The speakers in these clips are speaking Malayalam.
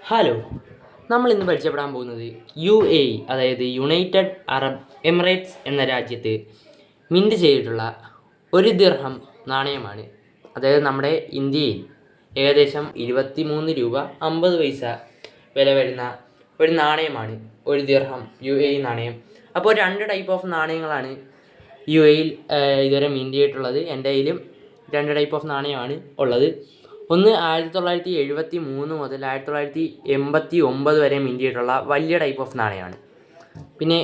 ഹലോ, നമ്മൾ ഇന്ന് പരിചയപ്പെടാൻ പോകുന്നത് അതായത് യുണൈറ്റഡ് അറബ് എമിറേറ്റ്സ് എന്ന രാജ്യത്ത് മിൻറ്റ് ചെയ്തിട്ടുള്ള ഒരു ദിർഹം നാണയമാണ്. അതായത് നമ്മുടെ ഇന്ത്യയിൽ ഏകദേശം 23 രൂപ 50 പൈസ വില വരുന്ന ഒരു നാണയമാണ് ഒരു ദിർഹം നാണയം. അപ്പോൾ 2 ടൈപ്പ് ഓഫ് നാണയങ്ങളാണ് ഇതുവരെ മിൻറ്റ് ചെയ്തിട്ടുള്ളത്. എൻ്റെ കയ്യിലും 2 ടൈപ്പ് ഓഫ് നാണയമാണ് ഉള്ളത്. ഒന്ന് 1973 മുതൽ 1989 വരെ മിൻറ്റ് ചെയ്തിട്ടുള്ള വലിയ ടൈപ്പ് ഓഫ് നാണയമാണ്. പിന്നെ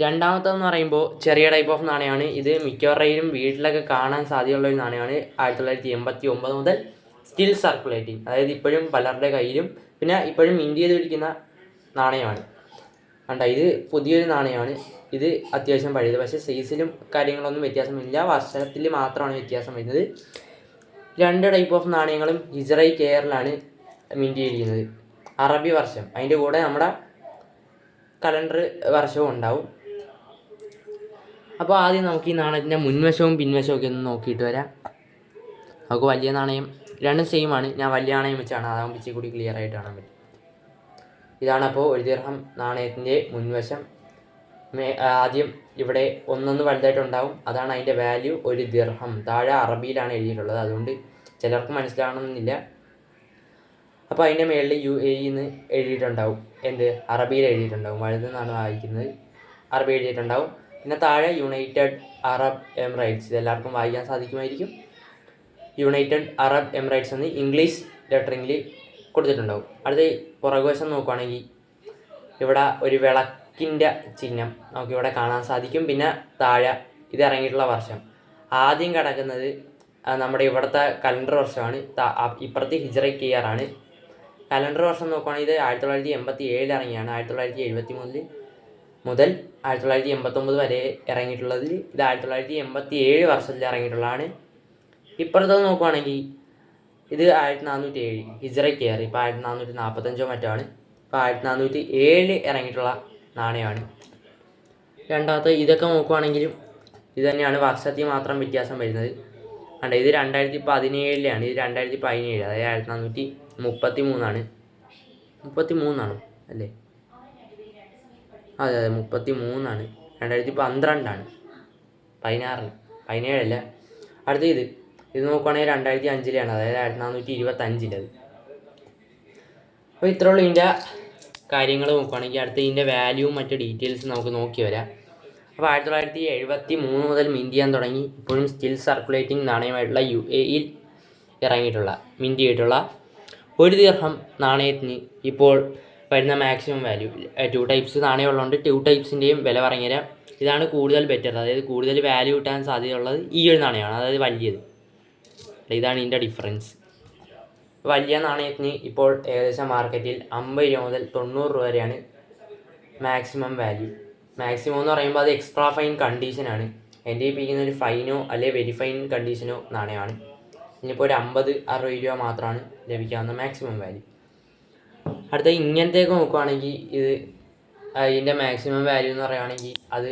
രണ്ടാമത്തേതെന്ന് പറയുമ്പോൾ ചെറിയ ടൈപ്പ് ഓഫ് നാണയമാണ്. ഇത് മിക്കവരുടെയും വീട്ടിലൊക്കെ കാണാൻ സാധ്യതയുള്ള ഒരു നാണയമാണ്. 1989 മുതൽ സ്റ്റിൽ സർക്കുലേറ്റിംഗ്, അതായത് ഇപ്പോഴും പലരുടെ കയ്യിലും പിന്നെ ഇപ്പോഴും മിൻറ്റ് ചെയ്തിരിക്കുന്ന നാണയമാണ്. കണ്ട, ഇത് പുതിയൊരു നാണയമാണ്. ഇത് അത്യാവശ്യം പഴയത്, പക്ഷേ സൈസിലും കാര്യങ്ങളൊന്നും വ്യത്യാസമില്ല, വർഷത്തിൽ മാത്രമാണ് വ്യത്യാസം വരുന്നത്. 2 ടൈപ്പ് ഓഫ് നാണയങ്ങളും ഹിജ്റ കെയറിലാണ് മിൻറ്റ് ചെയ്തിരിക്കുന്നത്. അറബി വർഷം, അതിൻ്റെ കൂടെ നമ്മുടെ കലണ്ടർ വർഷവും ഉണ്ടാവും. അപ്പോൾ ആദ്യം നമുക്ക് ഈ നാണയത്തിൻ്റെ മുൻവശവും പിൻവശവും ഒക്കെ ഒന്ന് നോക്കിയിട്ട് വരാം. നമുക്ക് വലിയ നാണയം രണ്ടും സെയിം ആണ്. ഞാൻ വലിയ നാണയം വെച്ചാണ്, അതാകുമ്പോൾ ഇച്ചിരി കൂടി ക്ലിയർ ആയിട്ട് കാണാൻ പറ്റും. ഇതാണ് അപ്പോൾ ഒരു ദിർഹം നാണയത്തിൻ്റെ മുൻവശം. ആദ്യം ഇവിടെ ഒന്നൊന്ന് വലുതായിട്ടുണ്ടാവും, അതാണ് അതിൻ്റെ വാല്യൂ, ഒരു ദിർഹം. താഴെ അറബിയിലാണ് എഴുതിയിട്ടുള്ളത്, അതുകൊണ്ട് ചിലർക്ക് മനസ്സിലാവണമെന്നില്ല. അപ്പോൾ അതിൻ്റെ മുകളിൽ എന്ന് എഴുതിയിട്ടുണ്ടാവും, അറബിയിൽ എഴുതിയിട്ടുണ്ടാവും. വലുതെന്നാണ് വായിക്കുന്നത്, അറബി എഴുതിയിട്ടുണ്ടാവും. പിന്നെ താഴെ യുണൈറ്റഡ് അറബ് എമിറേറ്റ്സ്, ഇതെല്ലാവർക്കും വായിക്കാൻ സാധിക്കുമായിരിക്കും. യുണൈറ്റഡ് അറബ് എമിറേറ്റ്സ് എന്ന് ഇംഗ്ലീഷ് ലെറ്ററിങ്ങിൽ കൊടുത്തിട്ടുണ്ടാവും. അടുത്ത പുറകുവശം നോക്കുകയാണെങ്കിൽ ഇവിടെ ഒരു വിളക്കിൻ്റെ ചിഹ്നം നമുക്കിവിടെ കാണാൻ സാധിക്കും. പിന്നെ താഴെ ഇത് ഇറങ്ങിയിട്ടുള്ള വർഷം. ആദ്യം കിടക്കുന്നത് നമ്മുടെ ഇവിടുത്തെ കലണ്ടർ വർഷമാണ്, ഇപ്പുറത്ത് ഹിജ്റ കെയറാണ്. കലണ്ടർ വർഷം നോക്കുകയാണെങ്കിൽ ഇത് 1987 ഇറങ്ങിയാണ്. 1973 മുതൽ 1989 വരെ ഇറങ്ങിയിട്ടുള്ളത്. ഇത് 1987 വർഷത്തിൽ ഇറങ്ങിയിട്ടുള്ളതാണ്. ഇപ്പുറത്തത് നോക്കുകയാണെങ്കിൽ ഇത് 1407 ഹിജ്റ കെയർ, ഇപ്പോൾ 1445 മറ്റാണ്. ഇപ്പോൾ 1407 ഇറങ്ങിയിട്ടുള്ള നാണയമാണ്. രണ്ടാമത്തെ ഇതൊക്കെ നോക്കുകയാണെങ്കിലും ഇത് തന്നെയാണ്, വർഷത്തിൽ മാത്രം വ്യത്യാസം വരുന്നത്. അല്ല, ഇത് 2017 ഇത് 2017, അതായത് 1433 33 അല്ലേ? അതെ 33 2012 17 അടുത്ത ഇത് നോക്കുകയാണെങ്കിൽ 2005 അതായത് 1425 അത്. അപ്പോൾ ഇത്രയുള്ള ഇതിൻ്റെ കാര്യങ്ങൾ നോക്കുകയാണെങ്കിൽ അടുത്ത ഇതിൻ്റെ വാല്യൂവും മറ്റ് ഡീറ്റെയിൽസ് നമുക്ക് നോക്കി വരാം. അപ്പോൾ 1973 മുതൽ മിൻറ്റ് ചെയ്യാൻ തുടങ്ങി, ഇപ്പോഴും സ്റ്റിൽ സർക്കുലേറ്റിംഗ് നാണയമായിട്ടുള്ള യിൽ ഇറങ്ങിയിട്ടുള്ള മിൻറ്റ് ചെയ്തിട്ടുള്ള ഒരു ദിർഹം നാണയത്തിന് ഇപ്പോൾ വരുന്ന മാക്സിമം വാല്യൂ 2 ടൈപ്സ് നാണയമുള്ളതുകൊണ്ട് 2 ടൈപ്സിൻ്റെയും വില പറഞ്ഞുതരാം. ഇതാണ് കൂടുതൽ ബെറ്റർ, അതായത് കൂടുതൽ വാല്യൂ കിട്ടാൻ സാധ്യതയുള്ളത് ഈ ഒരു നാണയമാണ്, അതായത് വലിയത്. ഇതാണ് ഇതിൻ്റെ ഡിഫറൻസ്. വലിയ നാണയത്തിന് ഇപ്പോൾ ഏകദേശം മാർക്കറ്റിൽ 50 രൂപ മുതൽ 90 രൂപ വരെയാണ് മാക്സിമം വാല്യൂ. മാക്സിമം എന്ന് പറയുമ്പോൾ അത് എക്സ്ട്രാ ഫൈൻ കണ്ടീഷനാണ്. എൻ്റെ ഇരിക്കുന്ന ഒരു ഫൈനോ അല്ലെങ്കിൽ വെരി ഫൈൻ കണ്ടീഷനോ നാണയമാണ്. ഇനിയിപ്പോൾ ഒരു 50-60 രൂപ മാത്രമാണ് ലഭിക്കാവുന്ന മാക്സിമം വാല്യൂ. അടുത്ത ഇങ്ങനത്തേക്ക് നോക്കുകയാണെങ്കിൽ ഇതിൻ്റെ മാക്സിമം വാല്യൂ എന്ന് പറയുകയാണെങ്കിൽ അത്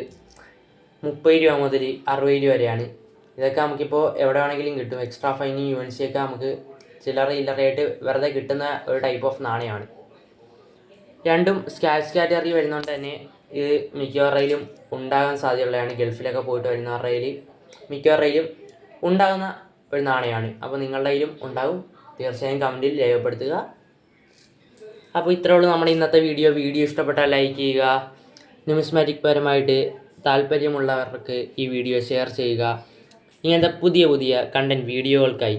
30 രൂപ മുതൽ 60 രൂപ വരെയാണ്. ഇതൊക്കെ നമുക്കിപ്പോൾ എവിടെ വേണമെങ്കിലും കിട്ടും. എക്സ്ട്രാ ഫൈനും യൂണിസിയൊക്കെ നമുക്ക് ചില്ലറയായിട്ട് വെറുതെ കിട്ടുന്ന ഒരു ടൈപ്പ് ഓഫ് നാണയമാണ്. രണ്ടും സ്കാച്ച് കാറ്റഗറി വരുന്നതുകൊണ്ട് തന്നെ ഇത് മിക്കവരുടെയിലും ഉണ്ടാകാൻ സാധ്യതയുള്ളതാണ്. ഗൾഫിലൊക്കെ പോയിട്ട് വരുന്നവരുടെയിൽ മിക്കവരുടെയിലും ഉണ്ടാകുന്ന ഒരു നാണയമാണ്. അപ്പോൾ നിങ്ങളുടെ കയ്യിലും ഉണ്ടാകും, തീർച്ചയായും കമൻറ്റിൽ രേഖപ്പെടുത്തുക. അപ്പോൾ ഇത്രയുള്ളൂ നമ്മുടെ ഇന്നത്തെ വീഡിയോ ഇഷ്ടപ്പെട്ടാൽ ലൈക്ക് ചെയ്യുക. ന്യൂമിസ്മാറ്റിക് പരമായിട്ട് താല്പര്യമുള്ളവർക്ക് ഈ വീഡിയോ ഷെയർ ചെയ്യുക. ഇങ്ങനത്തെ പുതിയ കണ്ടൻറ്റ് വീഡിയോകൾക്കായി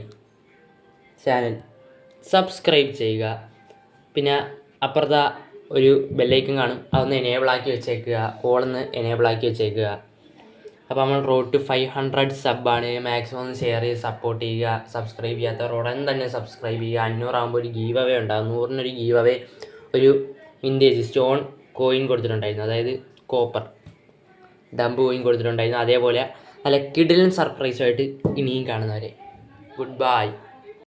ചാനൽ സബ്സ്ക്രൈബ് ചെയ്യുക. പിന്നെ അപ്പുറത്തെ ഒരു ബെല്ലൈക്കൺ കാണും, അതൊന്ന് എനേബിൾ ആക്കി വെച്ചേക്കുക, ഓളൊന്ന് എനേബിൾ ആക്കി വെച്ചേക്കുക. അപ്പോൾ നമ്മൾ റോഡ് ടു 500 സബ്ബാണ്. മാക്സിമം ഒന്ന് ഷെയർ ചെയ്ത് സപ്പോർട്ട് ചെയ്യുക. സബ്സ്ക്രൈബ് ചെയ്യാത്തവർ ഉടൻ തന്നെ സബ്സ്ക്രൈബ് ചെയ്യുക. 500 ആകുമ്പോൾ ഒരു ഗീവ് അവേ ഉണ്ടാകും. 100-ന് ഒരു ഗീവ് അവേ, ഒരു വിൻറ്റേജ് സ്റ്റോൺ കോയിൻ കൊടുത്തിട്ടുണ്ടായിരുന്നു, അതായത് കോപ്പർ ഡംപ് കോയിൻ കൊടുത്തിട്ടുണ്ടായിരുന്നു. അതേപോലെ നല്ല കിടിലൻ സർപ്രൈസുമായിട്ട് ഇനിയും കാണുന്നവരെ ഗുഡ് ബൈ.